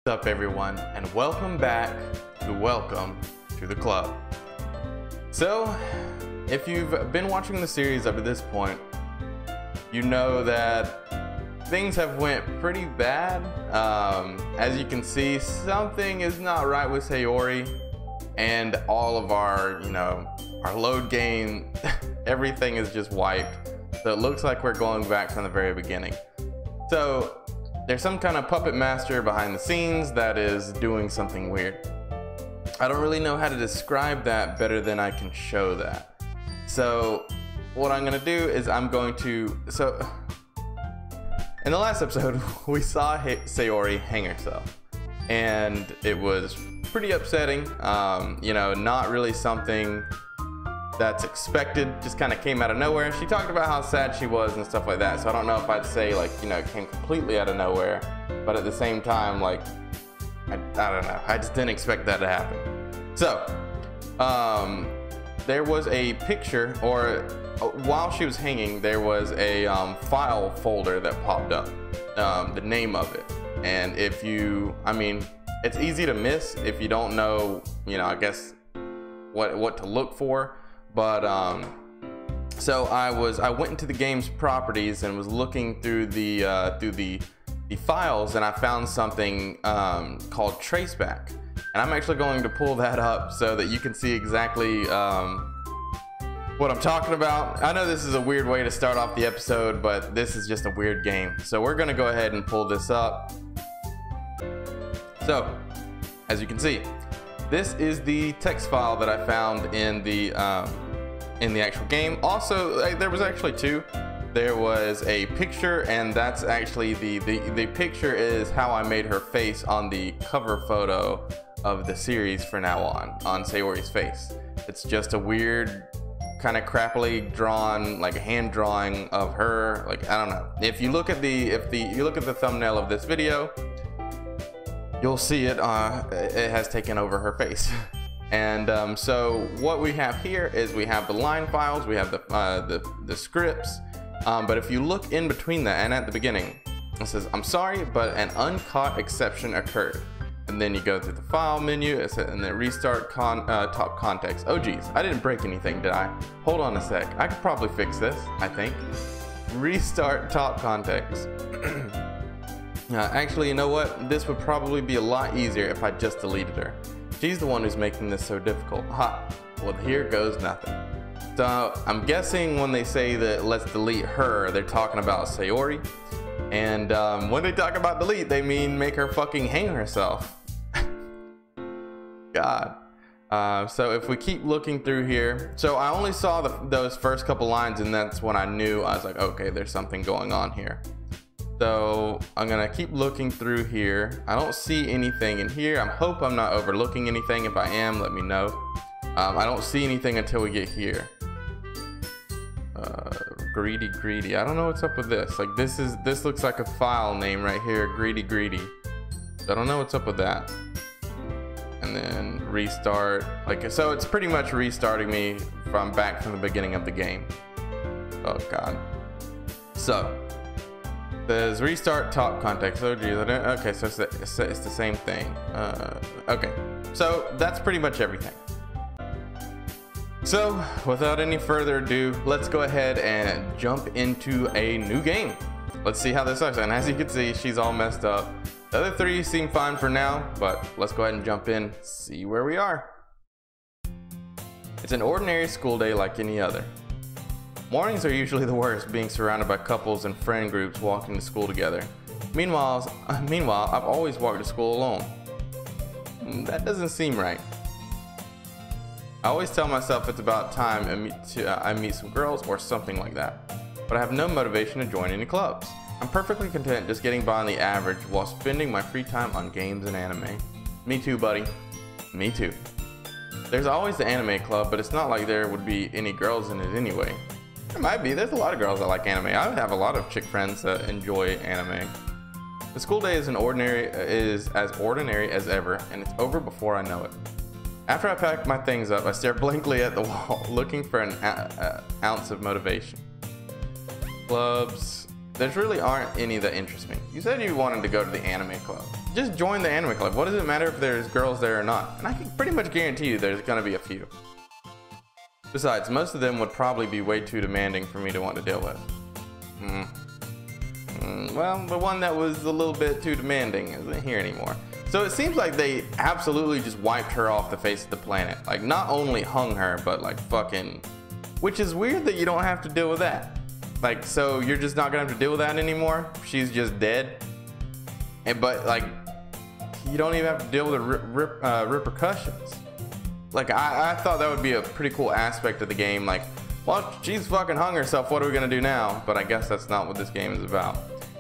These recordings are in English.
What's up everyone, and welcome back to Welcome to the Club. So, if you've been watching the series up to this point, you know that things have went pretty bad. As you can see, something is not right with Sayori, and all of our, our load game, everything is just wiped. So it looks like we're going back from the very beginning. So there's some kind of puppet master behind the scenes that is doing something weird. I don't really know how to describe that better than I can show that. So what I'm gonna do is in the last episode we saw Sayori hang herself, and it was pretty upsetting. Not really something that's expected, just kind of came out of nowhere. She talked about how sad she was and stuff like that, so I don't know if I'd say it came completely out of nowhere, but at the same time, I don't know, I just didn't expect that to happen. So there was a picture, or while she was hanging, there was a file folder that popped up, the name of it, and it's easy to miss if you don't know, I guess what to look for. But so I went into the game's properties and was looking through the files, and I found something called traceback, and I'm actually going to pull that up so that you can see exactly what I'm talking about. I know this is a weird way to start off the episode, but this is just a weird game, so we're gonna go ahead and pull this up. So as you can see, this is the text file that I found in the actual game. Also, there was actually two. There was a picture, and that's actually the picture is how I made her face on the cover photo of the series for now on Sayori's face. It's just a weird, kind of crappily drawn, like a hand drawing of her. I don't know. If you look at the thumbnail of this video, you'll see it has taken over her face. And so what we have here is we have the line files, we have the scripts, but if you look in between that and at the beginning, it says, "I'm sorry, but an uncaught exception occurred." And then you go through the file menu, and then restart top context. Oh geez, I didn't break anything, did I? Hold on a sec, I could probably fix this, I think. Restart top context. Actually, you know what? This would probably be a lot easier if I just deleted her. She's the one who's making this so difficult. Ha! Well, here goes nothing. So I'm guessing when they say that let's delete her, they're talking about Sayori. And when they talk about delete, they mean make her fucking hang herself. God. So if we keep looking through here, so I only saw those first couple lines, and that's when I knew. I was like, okay, there's something going on here. So I'm gonna keep looking through here. I don't see anything in here. I hope I'm not overlooking anything. If I am, let me know. I don't see anything until we get here. Greedy. I don't know what's up with this. This looks like a file name right here. Greedy. So I don't know what's up with that. And then restart. So it's pretty much restarting me from the beginning of the game. Oh God. So. Says restart top context. Oh geez, okay, so it's the same thing. Okay, so that's pretty much everything. So without any further ado, let's go ahead and jump into a new game. Let's see how this looks. And as you can see, she's all messed up. The other three seem fine for now, but let's go ahead and jump in, see where we are. It's an ordinary school day like any other. Mornings are usually the worst, being surrounded by couples and friend groups walking to school together. Meanwhile, I've always walked to school alone. That doesn't seem right. I always tell myself it's about time I meet some girls or something like that, but I have no motivation to join any clubs. I'm perfectly content just getting by on the average while spending my free time on games and anime. Me too, buddy. Me too. There's always the anime club, but it's not like there would be any girls in it anyway. There might be. There's a lot of girls that like anime. I have a lot of chick friends that enjoy anime. The school day is as ordinary as ever, and it's over before I know it. After I pack my things up, I stare blankly at the wall, looking for an ounce of motivation. Clubs. There really aren't any that interest me. You said you wanted to go to the anime club. just join the anime club. What does it matter if there's girls there or not? And I can pretty much guarantee you there's gonna be a few. Besides, most of them would probably be way too demanding for me to want to deal with. Well, the one that was a little bit too demanding isn't here anymore. So it seems like they absolutely just wiped her off the face of the planet. Like, not only hung her, but like fucking... Which is weird that you don't have to deal with that. Like, so you're just not gonna have to deal with that anymore? She's just dead? But like, you don't even have to deal with the repercussions. Like, I thought that would be a pretty cool aspect of the game. Like, well, she's fucking hung herself, what are we gonna do now? But I guess that's not what this game is about.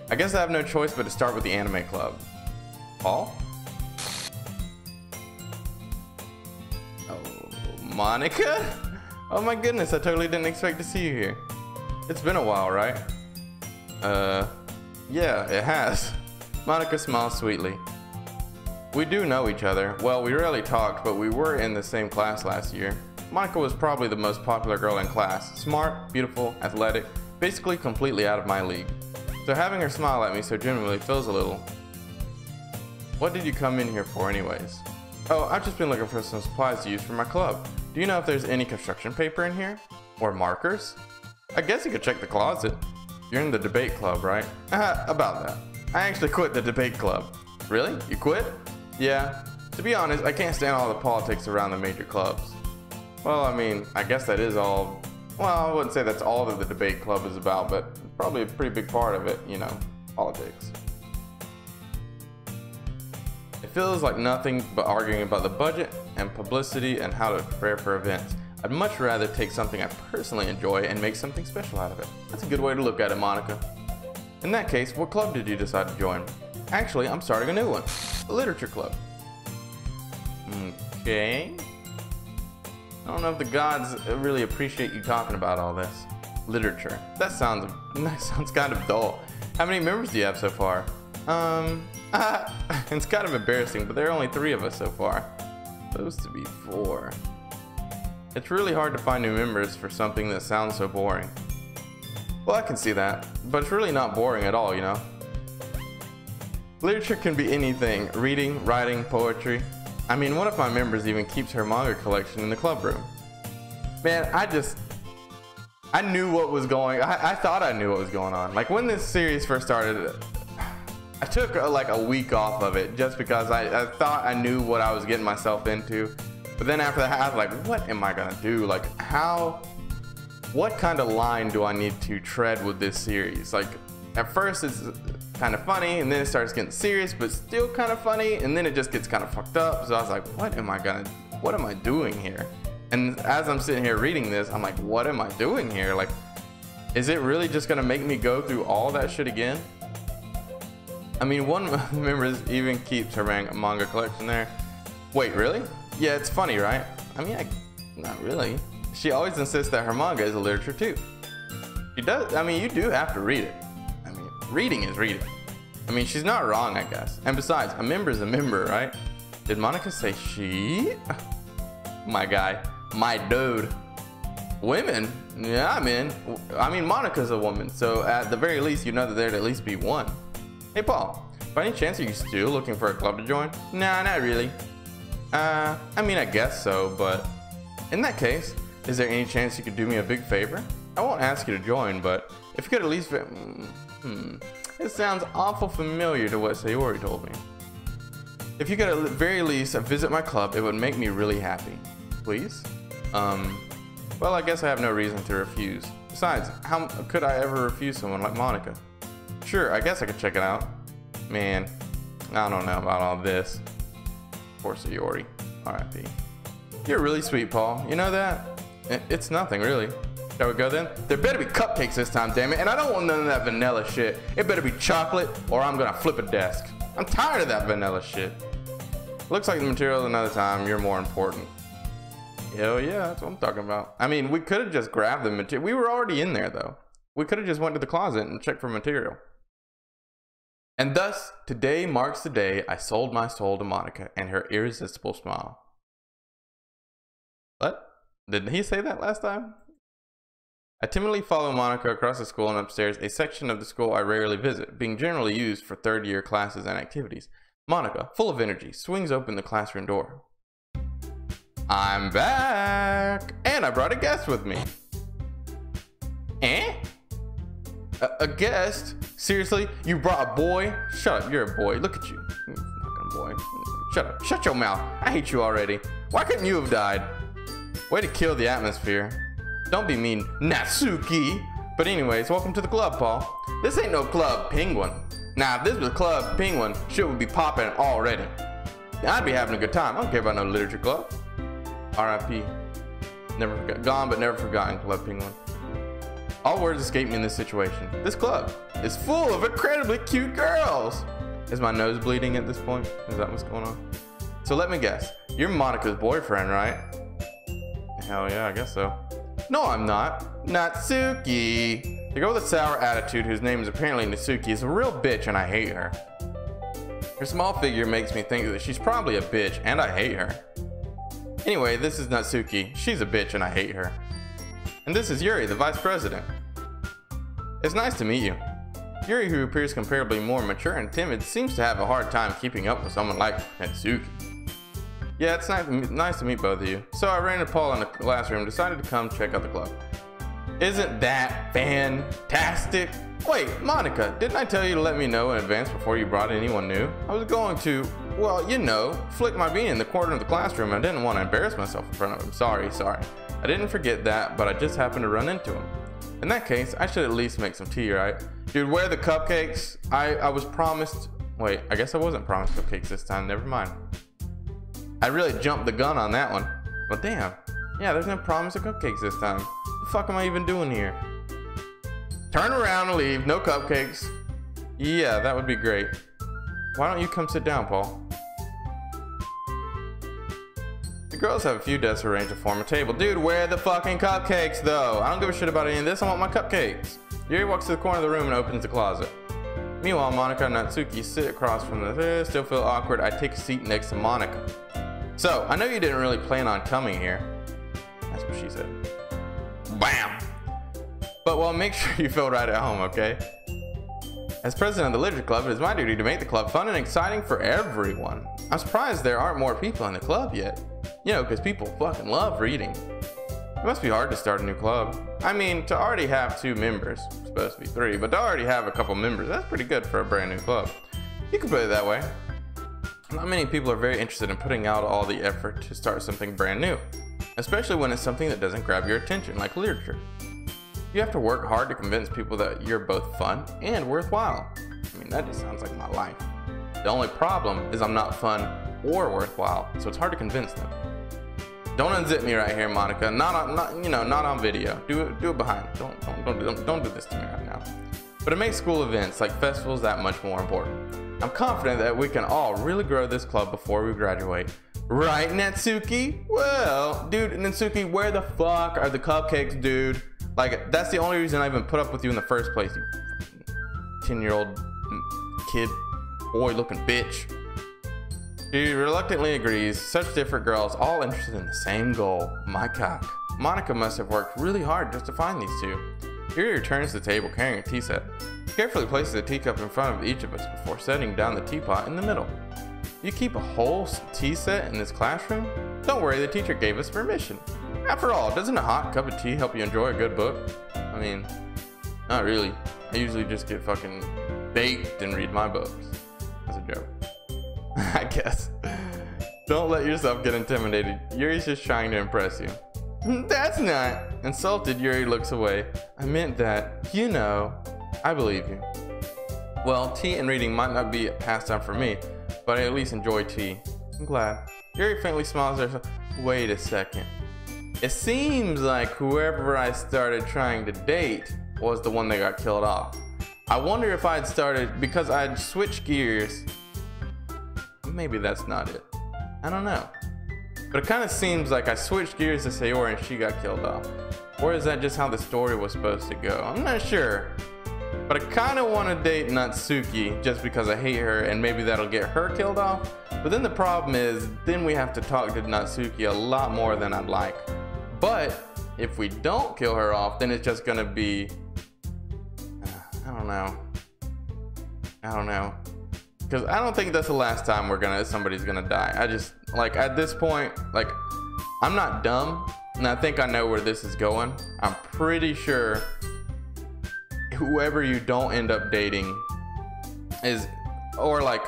I guess I have no choice but to start with the anime club. Paul? Oh, Monica? Oh my goodness, I totally didn't expect to see you here. It's been a while, right? Yeah, it has. Monica smiles sweetly. We do know each other. Well, we rarely talked, but we were in the same class last year. Monica was probably the most popular girl in class. Smart, beautiful, athletic, basically completely out of my league. So having her smile at me so genuinely feels a little... What did you come in here for anyways? Oh, I've just been looking for some supplies to use for my club. Do you know if there's any construction paper in here? Or markers? I guess you could check the closet. You're in the debate club, right? About that. I actually quit the debate club. Really? You quit? Yeah. To be honest, I can't stand all the politics around the major clubs. Well, I mean, I guess that is all... Well, I wouldn't say that's all that the debate club is about, but probably a pretty big part of it, you know, politics. It feels like nothing but arguing about the budget and publicity and how to prepare for events. I'd much rather take something I personally enjoy and make something special out of it. That's a good way to look at it, Monica. In that case, what club did you decide to join? Actually, I'm starting a new one. The literature club. Okay. I don't know if the gods really appreciate you talking about all this. Literature. That sounds kind of dull. How many members do you have so far? It's kind of embarrassing, but there are only 3 of us so far. Supposed to be 4. It's really hard to find new members for something that sounds so boring. Well, I can see that, but it's really not boring at all, you know? Literature can be anything. Reading, writing, poetry. I mean, one of my members even keeps her manga collection in the club room. Man, I knew what was going on. I thought I knew what was going on. Like, when this series first started, I took like a week off of it just because I thought I knew what I was getting myself into. But then after that, I was like, what am I gonna do? Like, what kind of line do I need to tread with this series? Like, at first it's kind of funny, and then it starts getting serious, but still kind of funny, and then it just gets kind of fucked up. So I was like, what am I doing here? And as I'm sitting here reading this, I'm like, what am I doing here? Like, is it really just gonna make me go through all that shit again? I mean, one member even keeps her manga collection there. Wait, really? Yeah, it's funny, right? I mean, not really. She always insists that her manga is a literature too. She does. I mean, you do have to read it. I mean, reading is reading. I mean, she's not wrong, I guess. And besides, a member is a member, right? Did Monica say she? My guy, my dude. Women? Yeah, I mean, Monica's a woman, so at the very least, you know that there'd at least be one. Hey, Paul, by any chance are you still looking for a club to join? Nah, not really. I mean, I guess so, but in that case, is there any chance you could do me a big favor? I won't ask you to join, but if you could at least... It sounds awful familiar to what Sayori told me. If you could at the very least visit my club, it would make me really happy. Please? Well, I guess I have no reason to refuse. Besides, how could I ever refuse someone like Monica? Sure, I guess I could check it out. Man, I don't know about all this. Poor Sayori. R.I.P. You're really sweet, Paul. You know that? It's nothing, really. Shall we go then? There better be cupcakes this time, damn it. And I don't want none of that vanilla shit. It better be chocolate or I'm gonna flip a desk. I'm tired of that vanilla shit. Looks like the material another time. You're more important. Hell yeah, that's what I'm talking about. I mean, we could have just grabbed the material. We were already in there, though. We could have just went to the closet and checked for material. And thus, today marks the day I sold my soul to Monica and her irresistible smile. What? Didn't he say that last time? I timidly follow Monica across the school and upstairs, a section of the school I rarely visit, being generally used for third-year classes and activities. Monica, full of energy, swings open the classroom door. I'm back! And I brought a guest with me. Eh? A guest? Seriously? You brought a boy? Shut up, you're a boy. Look at you. You fucking boy. Shut up. Shut your mouth. I hate you already. Why couldn't you have died? Way to kill the atmosphere. Don't be mean, Natsuki. But anyways, welcome to the club, Paul. This ain't no Club Penguin. Now, if this was Club Penguin, shit would be popping already. I'd be having a good time. I don't care about no literature club. R.I.P. Never forgot. Gone but never forgotten, Club Penguin. All words escape me in this situation. This club is full of incredibly cute girls. Is my nose bleeding at this point? Is that what's going on? So let me guess. You're Monica's boyfriend, right? Hell yeah, I guess so. No, I'm not. Natsuki. The girl with a sour attitude whose name is apparently Natsuki is a real bitch and I hate her. Her small figure makes me think that she's probably a bitch and I hate her. Anyway, this is Natsuki. She's a bitch and I hate her. And this is Yuri, the vice president. It's nice to meet you. Yuri, who appears comparably more mature and timid, seems to have a hard time keeping up with someone like Natsuki. Yeah, it's nice to meet both of you. So I ran into Paul in the classroom, decided to come check out the club. Isn't that fantastic? Wait, Monica, didn't I tell you to let me know in advance before you brought anyone new? I was going to, well, you know, flick my bean in the corner of the classroom. I didn't want to embarrass myself in front of him. Sorry. I didn't forget that, but I just happened to run into him. In that case, I should at least make some tea, right? Dude, where are the cupcakes? I was promised, wait, I guess I wasn't promised cupcakes this time, never mind. I really jumped the gun on that one. But damn, yeah, there's no promise of cupcakes this time. What the fuck am I even doing here? Turn around and leave, no cupcakes. Yeah, that would be great. Why don't you come sit down, Paul? The girls have a few desks arranged to form a table. Dude, where are the fucking cupcakes though? I don't give a shit about any of this, I want my cupcakes. Yuri walks to the corner of the room and opens the closet. Meanwhile, Monica and Natsuki sit across from the still feel awkward. I take a seat next to Monica. So, I know you didn't really plan on coming here. That's what she said. Bam! But well, make sure you feel right at home, okay? As president of the Literature Club, it is my duty to make the club fun and exciting for everyone. I'm surprised there aren't more people in the club yet. You know, because people fucking love reading. It must be hard to start a new club. I mean, to already have 2 members, supposed to be 3, but to already have a couple members, that's pretty good for a brand new club. You can put it that way. Not many people are very interested in putting out all the effort to start something brand new, especially when it's something that doesn't grab your attention, like literature. You have to work hard to convince people that you're both fun and worthwhile. I mean, that just sounds like my life. The only problem is I'm not fun or worthwhile, so it's hard to convince them. Don't unzip me right here, Monica. Not on video. Do it behind. Don't do this to me right now. But it makes school events like festivals that much more important. I'm confident that we can all really grow this club before we graduate. Right, Natsuki? Well, dude, Natsuki, where the fuck are the cupcakes, dude? Like, that's the only reason I even put up with you in the first place, you 10-year-old kid, boy-looking bitch. He reluctantly agrees. Such different girls, all interested in the same goal. My cock. Monica must have worked really hard just to find these 2. Yuri returns to the table carrying a tea set. He carefully places a teacup in front of each of us before setting down the teapot in the middle. You keep a whole tea set in this classroom? Don't worry, the teacher gave us permission. After all, doesn't a hot cup of tea help you enjoy a good book? I mean, not really. I usually just get fucking baked and read my books. That's a joke. I guess. Don't let yourself get intimidated. Yuri's just trying to impress you. That's not. Insulted, Yuri looks away. I meant that, you know, I believe you. Well, tea and reading might not be a pastime for me, but I at least enjoy tea. I'm glad. Yuri faintly smiles at herself. Wait a second. It seems like whoever I started trying to date was the one that got killed off. I wonder if I'd started because I'd switched gears. Maybe that's not it. I don't know. But it kind of seems like I switched gears to Sayori and she got killed off. Or is that just how the story was supposed to go? I'm not sure. But I kind of want to date Natsuki just because I hate her and maybe that'll get her killed off. But then the problem is, then we have to talk to Natsuki a lot more than I'd like. But if we don't kill her off, then it's just gonna be, I don't know. Because I don't think that's the last time somebody's gonna die. I just, like, at this point, like, I'm not dumb, and I think I know where this is going. I'm pretty sure whoever you don't end up dating is, or like,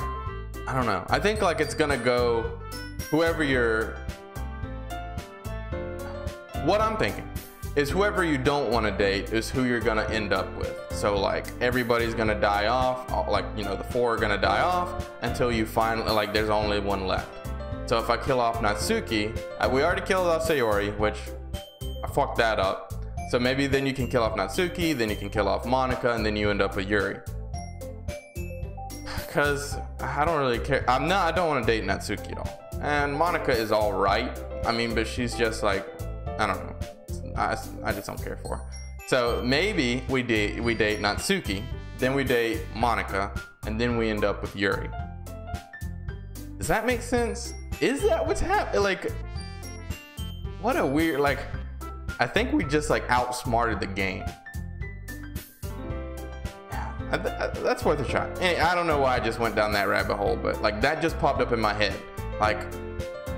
I don't know. I think like it's gonna go, what I'm thinking is whoever you don't want to date is who you're gonna end up with. So like everybody's gonna die off, like, you know, the 4 are gonna die off until you finally, like, there's only 1 left. So if I kill off Natsuki, we already killed off Sayori, which I fucked that up. So maybe then you can kill off Natsuki, then you can kill off Monica, and then you end up with Yuri. Cause I don't really care. I don't want to date Natsuki at all. And Monica is all right. I mean, but she's just like, I don't know. I just don't care for her. So maybe we date Natsuki, then we date Monica, and then we end up with Yuri. Does that make sense? Is that what's happening? Like, what a weird, like, I think we just like outsmarted the game. That's worth a shot. I don't know why I just went down that rabbit hole, but like that just popped up in my head. Like,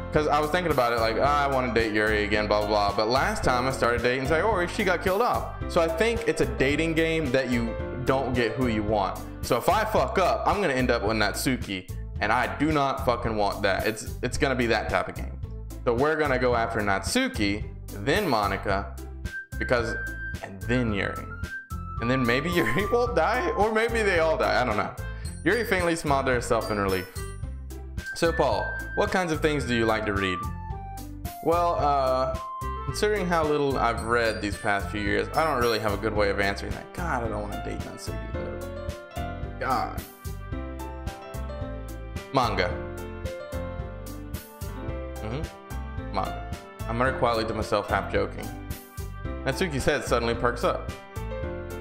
because I was thinking about it, like, oh, I want to date Yuri again, blah, blah, blah. But last time I started dating Sayori, she got killed off. So I think it's a dating game that you don't get who you want. So if I fuck up, I'm going to end up with Natsuki. And I do not fucking want that. It's going to be that type of game. So we're going to go after Natsuki, then Monica, and then Yuri. And then maybe Yuri won't die, or maybe they all die. I don't know. Yuri faintly smiled to herself in relief. So Paul, what kinds of things do you like to read? Well, considering how little I've read these past few years, I don't really have a good way of answering that. God, I don't want to date Natsuki though. God. Manga. Manga. I muttered quietly to myself, half joking. Natsuki's head suddenly perks up.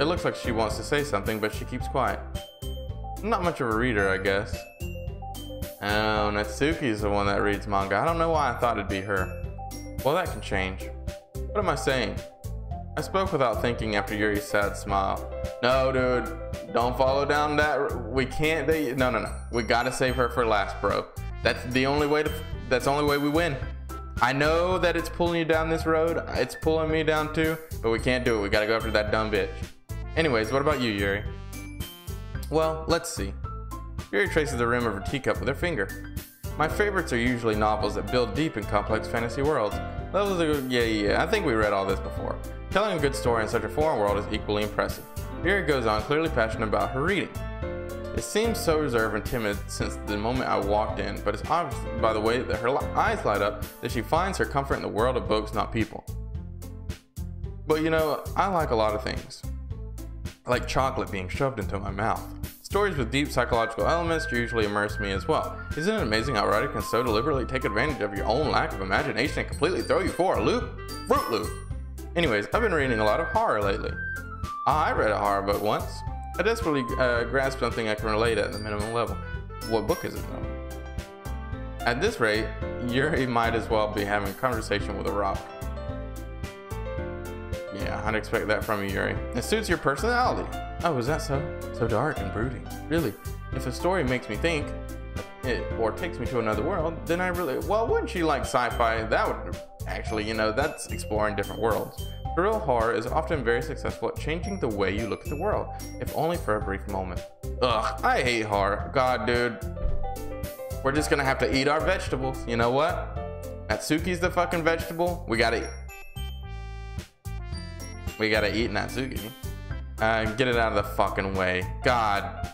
It looks like she wants to say something, but she keeps quiet. I'm not much of a reader, I guess. Oh, Natsuki's the one that reads manga. I don't know why I thought it'd be her. Well, that can change. What am I saying? I spoke without thinking after Yuri's sad smile. No, dude. Don't follow down that. We can't. No. We gotta save her for last, bro. That's the only way that's the only way we win. I know that it's pulling you down this road. It's pulling me down too, but we can't do it. We gotta go after that dumb bitch. Anyways, what about you, Yuri? Well, let's see. Yuri traces the rim of her teacup with her finger. My favorites are usually novels that build deep in complex fantasy worlds. Yeah, I think we read all this before. Telling a good story in such a foreign world is equally impressive. Yuri goes on, clearly passionate about her reading. It seems so reserved and timid since the moment I walked in, but it's obvious by the way that her eyes light up that she finds her comfort in the world of books, not people. But you know, I like a lot of things. I like chocolate being shoved into my mouth. Stories with deep psychological elements usually immerse me as well. Isn't it amazing how a writer can so deliberately take advantage of your own lack of imagination and completely throw you for a loop? Fruit Loop! Anyways, I've been reading a lot of horror lately. I read a horror book once. I desperately grasped something I can relate at the minimum level. What book is it though? At this rate, Yuri might as well be having a conversation with a rock. Yeah, I'd expect that from you, Yuri. It suits your personality. Oh, is that so? So dark and brooding. Really, if a story makes me think, or takes me to another world, then I really, well, wouldn't you like sci-fi? That would, actually, you know, that's exploring different worlds. Real horror is often very successful at changing the way you look at the world, if only for a brief moment. Ugh, I hate horror. God, dude. We're just gonna have to eat our vegetables. You know what? Natsuki's the fucking vegetable. We gotta eat Natsuki. Get it out of the fucking way. God.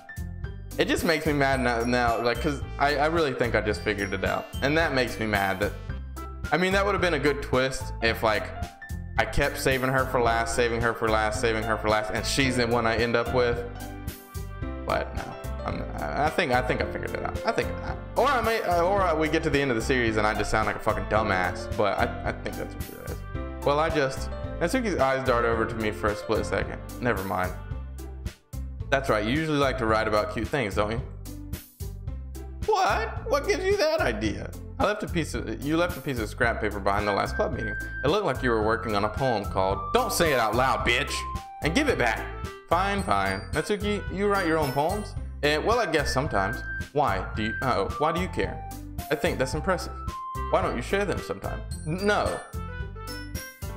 It just makes me mad now, like, cause I really think I just figured it out. And that makes me mad that, I mean, that would have been a good twist if like, I kept saving her for last, saving her for last, saving her for last, and she's the one I end up with. But no, I think I figured it out. I think, or I may, or we get to the end of the series and I just sound like a fucking dumbass. But I think that's what it is. Well, Natsuki's eyes dart over to me for a split second. Never mind. That's right. You usually like to write about cute things, don't you? What? What gives you that idea? You left a piece of scrap paper behind the last club meeting. It looked like you were working on a poem called "Don't Say It Out Loud, Bitch," and give it back. Fine. Natsuki, you write your own poems? Well, I guess sometimes. Why do you care? I think that's impressive. Why don't you share them sometime? No.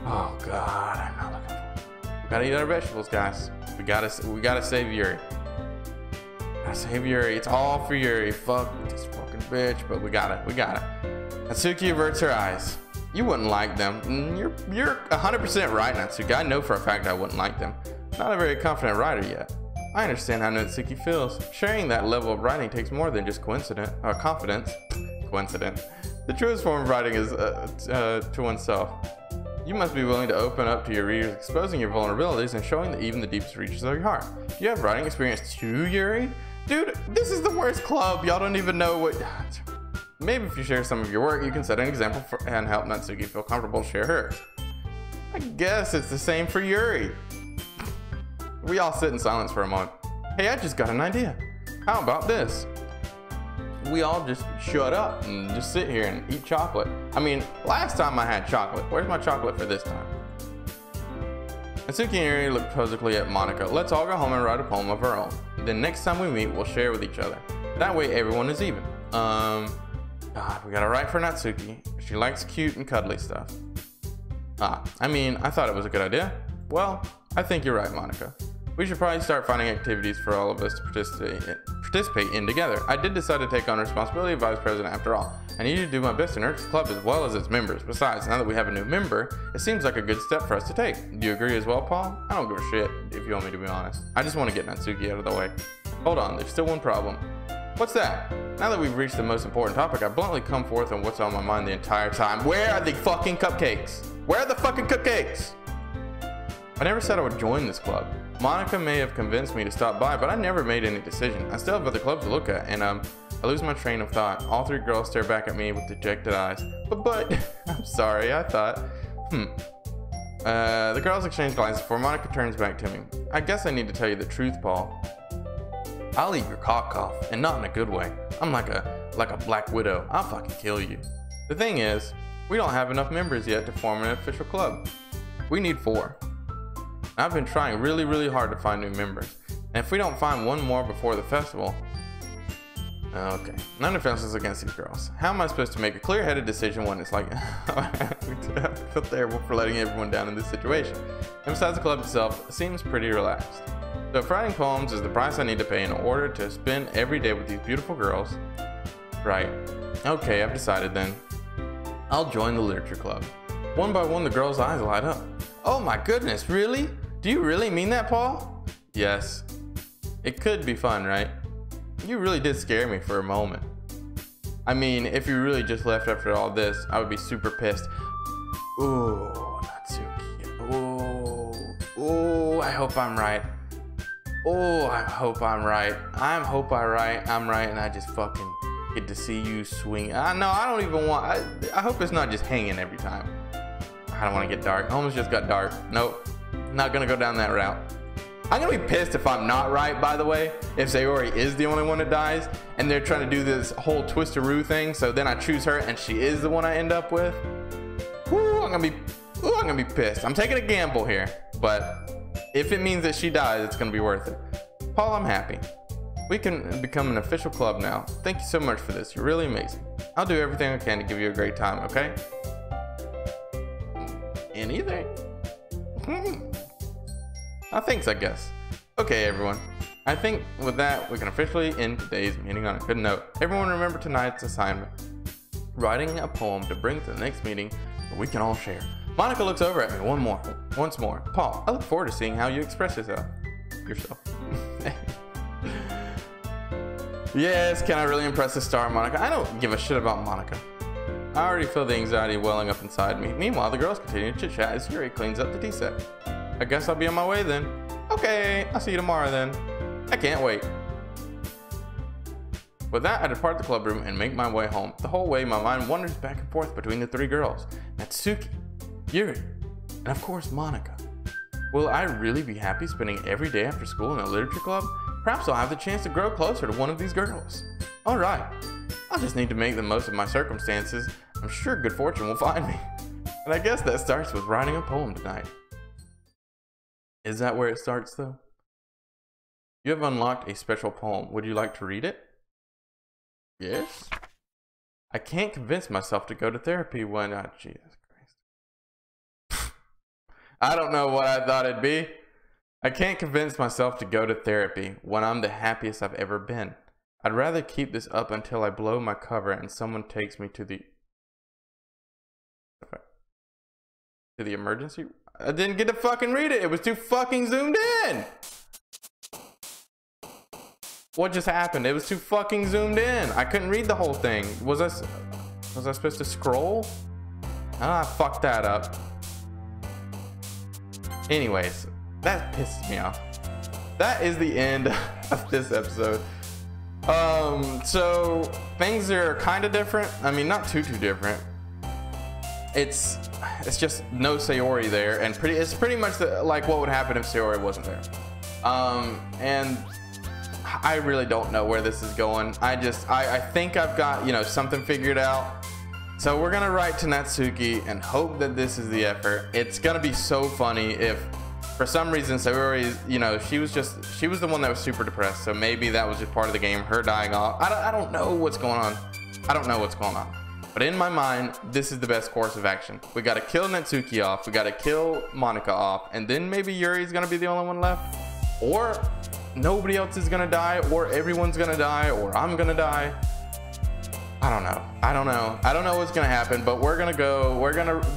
Oh God, I'm not looking for it. We gotta eat our vegetables, guys. We gotta save Yuri. Gotta save Yuri. It's all for Yuri. Fuck this fucking bitch, but we gotta. Natsuki averts her eyes. You wouldn't like them. You're 100% right, Natsuki. I know for a fact I wouldn't like them. Not a very confident writer yet. I understand how Natsuki feels. Sharing that level of writing takes more than just confidence. Coincidence. The truest form of writing is to oneself. You must be willing to open up to your readers, exposing your vulnerabilities and showing even the deepest reaches of your heart. Do you have writing experience too, Yuri? Dude, this is the worst club. Y'all don't even know what... Maybe if you share some of your work, you can set an example and help Natsuki feel comfortable to share hers. I guess it's the same for Yuri. We all sit in silence for a moment. Hey, I just got an idea. How about this? We all just shut up and just sit here and eat chocolate. I mean, last time I had chocolate. Where's my chocolate for this time? Natsuki and Yuri look quizzically at Monika. Let's all go home and write a poem of our own. Then next time we meet, we'll share with each other. That way everyone is even. God, we gotta write for Natsuki. She likes cute and cuddly stuff. I mean, I thought it was a good idea. Well, I think you're right, Monika. We should probably start finding activities for all of us to participate in together. I did decide to take on responsibility of vice president after all. I need to do my best to nurture the club as well as its members. Besides, now that we have a new member, it seems like a good step for us to take. Do you agree as well, Paul? I don't give a shit, if you want me to be honest. I just want to get Natsuki out of the way. Hold on, there's still one problem. What's that? Now that we've reached the most important topic, I bluntly come forth on what's on my mind the entire time. Where are the fucking cupcakes? Where are the fucking cupcakes? I never said I would join this club. Monika may have convinced me to stop by, but I never made any decision. I still have other clubs to look at, and I lose my train of thought. All three girls stare back at me with dejected eyes. But, I'm sorry, I thought, The girls exchange glances before Monika turns back to me. I guess I need to tell you the truth, Paul. I'll eat your cock off, and not in a good way. I'm like a black widow. I'll fucking kill you. The thing is, we don't have enough members yet to form an official club. We need 4. I've been trying really, really hard to find new members. And if we don't find one more before the festival... Okay, none offenses against these girls. How am I supposed to make a clear-headed decision when it's like... I feel terrible for letting everyone down in this situation. And besides, the club itself seems pretty relaxed. So if writing poems is the price I need to pay in order to spend every day with these beautiful girls... Right. Okay, I've decided then. I'll join the literature club. One by one, the girls' eyes light up. Oh my goodness, really? Do you really mean that, Paul? Yes. It could be fun, right? You really did scare me for a moment. I mean, if you really just left after all this, I would be super pissed. Ooh, Natsuki. Ooh, I hope I'm right. Oh, I hope I'm right. I'm right, and I just fucking get to see you swing. No, I don't even want. I hope it's not just hanging every time. I don't want to get dark. Almost just got dark. Nope. Not gonna go down that route. I'm gonna be pissed if I'm not right, by the way. If Sayori is the only one that dies, and they're trying to do this whole twisteroo thing, so then I choose her and she is the one I end up with. Woo, I'm gonna be pissed. I'm taking a gamble here, but if it means that she dies, it's gonna be worth it. Paul, I'm happy. We can become an official club now. Thank you so much for this. You're really amazing. I'll do everything I can to give you a great time, okay? Anything? Thanks, I guess. Okay, everyone. I think with that, we can officially end today's meeting on a good note. Everyone remember tonight's assignment. Writing a poem to bring to the next meeting where we can all share. Monika looks over at me once more. Paul, I look forward to seeing how you express yourself. Yes, can I really impress the star, Monika? I don't give a shit about Monika. I already feel the anxiety welling up inside me. Meanwhile, the girls continue to chit-chat as Yuri cleans up the tea set. I guess I'll be on my way then. Okay, I'll see you tomorrow then. I can't wait. With that, I depart the club room and make my way home. The whole way, my mind wanders back and forth between the 3 girls. Natsuki, Yuri, and of course Monika. Will I really be happy spending every day after school in a literature club? Perhaps I'll have the chance to grow closer to one of these girls. Alright, I'll just need to make the most of my circumstances. I'm sure good fortune will find me. And I guess that starts with writing a poem tonight. Is that where it starts though? You have unlocked a special poem. Would you like to read it? Yes. I can't convince myself to go to therapy when Jesus Christ. I don't know what I thought it'd be. I can't convince myself to go to therapy when I'm the happiest I've ever been. I'd rather keep this up until I blow my cover and someone takes me to the emergency. I didn't get to fucking read it. It was too fucking zoomed in. What just happened? It was too fucking zoomed in. I couldn't read the whole thing. Was I supposed to scroll? Ah, I fucked that up. Anyways, that pisses me off. That is the end of this episode. So things are kind of different. I mean, not too different. It's just no Sayori there, and it's pretty much like what would happen if Sayori wasn't there. And I really don't know where this is going. I think I've got, you know, something figured out. So we're gonna write to Natsuki and hope that this is the effort. It's gonna be so funny if for some reason Sayori, you know, she was the one that was super depressed. So maybe that was just part of the game, her dying off. I don't know what's going on. I don't know what's going on. But in my mind, this is the best course of action. We gotta kill Natsuki off, we gotta kill Monika off, and then maybe Yuri's gonna be the only one left. Or nobody else is gonna die, or everyone's gonna die, or I'm gonna die. I don't know. I don't know what's gonna happen, but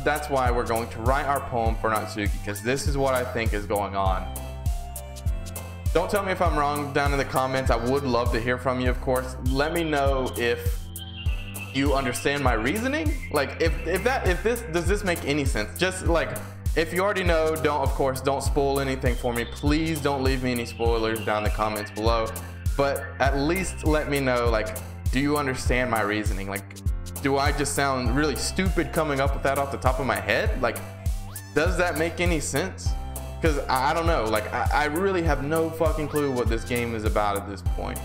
that's why we're going to write our poem for Natsuki, because this is what I think is going on. Don't tell me if I'm wrong down in the comments. I would love to hear from you, of course. Let me know if you understand my reasoning. Like, does this make any sense? Just like, if you already know, don't spoil anything for me. Please don't leave me any spoilers down in the comments below. But at least let me know, like, do you understand my reasoning? Like, do I just sound really stupid coming up with that off the top of my head? Like, does that make any sense? Because I don't know. Like, I really have no fucking clue what this game is about at this point.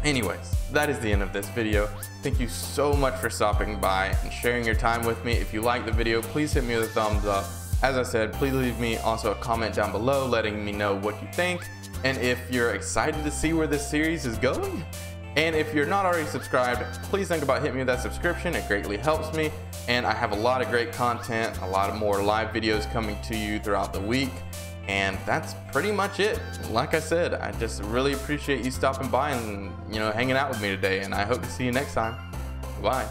Anyways, that is the end of this video. Thank you so much for stopping by and sharing your time with me. If you liked the video, please hit me with a thumbs up. As I said, please leave me also a comment down below letting me know what you think, and if you're excited to see where this series is going. And if you're not already subscribed, please think about hitting me with that subscription. It greatly helps me, and I have a lot of great content, a lot of more live videos coming to you throughout the week. And that's pretty much it. Like I said, I just really appreciate you stopping by and, you know, hanging out with me today, and I hope to see you next time. Bye.